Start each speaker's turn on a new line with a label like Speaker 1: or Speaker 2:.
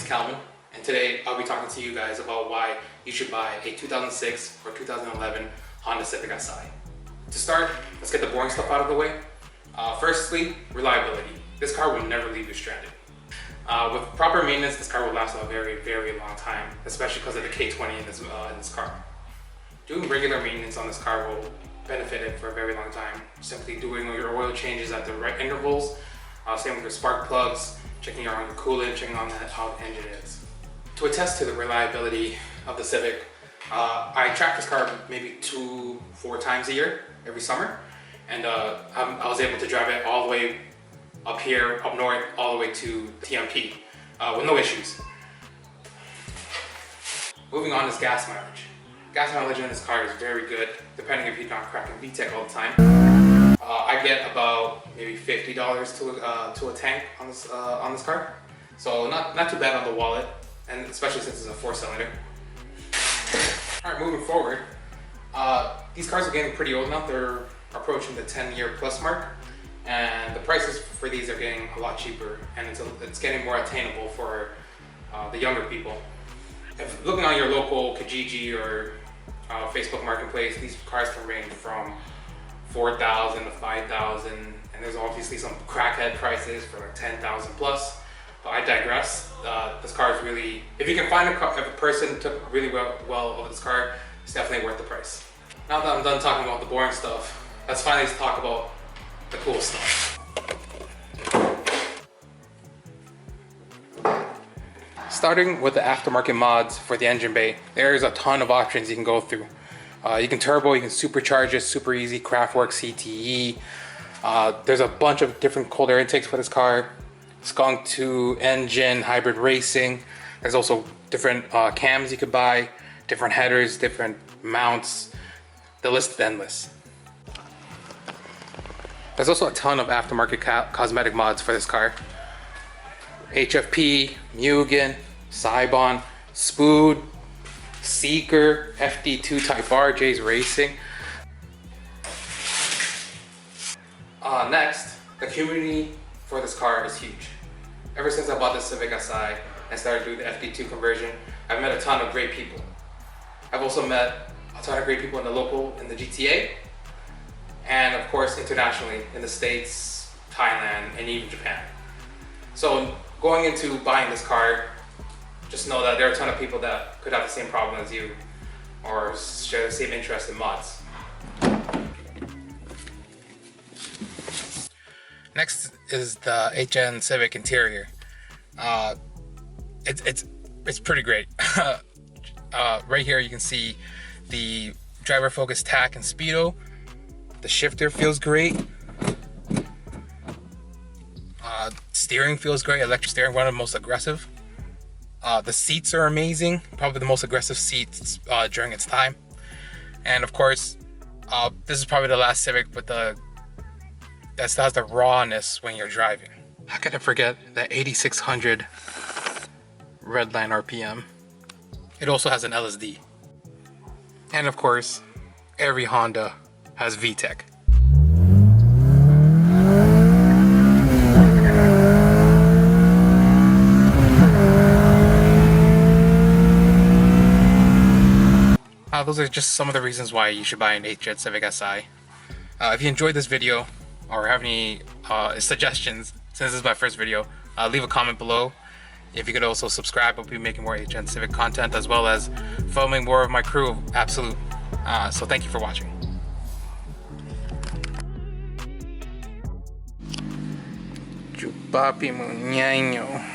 Speaker 1: Calvin, and today I'll be talking to you guys about why you should buy a 2006 or 2011 Honda Civic Si. To start, let's get the boring stuff out of the way. Firstly, reliability. This car will never leave you stranded. With proper maintenance, this car will last a very, very long time, especially because of the K20 in this car. Doing regular maintenance on this car will benefit it for a very long time. Simply doing your oil changes at the right intervals, same with your spark plugs, checking on your coolant, checking on how the engine is. To attest to the reliability of the Civic, I track this car maybe 2-4 times a year, every summer, and I was able to drive it all the way up here, up north, all the way to TMP with no issues. Moving on is gas mileage. Gas mileage in this car is very good, depending if you're not cracking VTEC all the time. I get about maybe $50 to a tank on this car, so not too bad on the wallet, and especially since it's a 4-cylinder. All right, moving forward, these cars are getting pretty old now. They're approaching the 10-year plus mark, and the prices for these are getting a lot cheaper, and it's getting more attainable for the younger people. If looking on your local Kijiji or Facebook Marketplace, these cars can range from $4,000 to $5,000, and there's obviously some crackhead prices for like $10,000 plus. But I digress. This car is really, if you can find if a person took really well over this car, it's definitely worth the price. Now that I'm done talking about the boring stuff, let's finally talk about the cool stuff. Starting with the aftermarket mods for the engine bay, there's a ton of options you can go through. You can turbo, you can supercharge it, super easy, Craftwork, CTE. There's a bunch of different cold air intakes for this car. Skunk 2 engine, hybrid racing. There's also different cams you could buy, different headers, different mounts. The list is endless. There's also a ton of aftermarket cosmetic mods for this car. HFP, Mugen, Cybon, Spood, Seeker, FD2 Type R, J's Racing. Next, the community for this car is huge. Ever since I bought the Civic Si and started doing the FD2 conversion, I've met a ton of great people. I've also met a ton of great people in the GTA, and of course internationally in the States, Thailand, and even Japan. So going into buying this car, just know that there are a ton of people that could have the same problem as you or share the same interest in mods. Next is the HN Civic interior. It's pretty great. Right here you can see the driver focus tack and speedo. The shifter feels great. Steering feels great. Electric steering, one of the most aggressive. The seats are amazing. Probably the most aggressive seats during its time. And of course, this is probably the last Civic with that still has the rawness when you're driving. How could I forget that 8600 redline RPM? It also has an LSD. And of course, every Honda has VTEC. Those are just some of the reasons why you should buy an HN Civic Si. If you enjoyed this video or have any suggestions, since this is my first video, leave a comment below. If you could also subscribe, I'll be making more HN Civic content as well as filming more of my crew of Absolute. So thank you for watching. Chupapi Muñeño.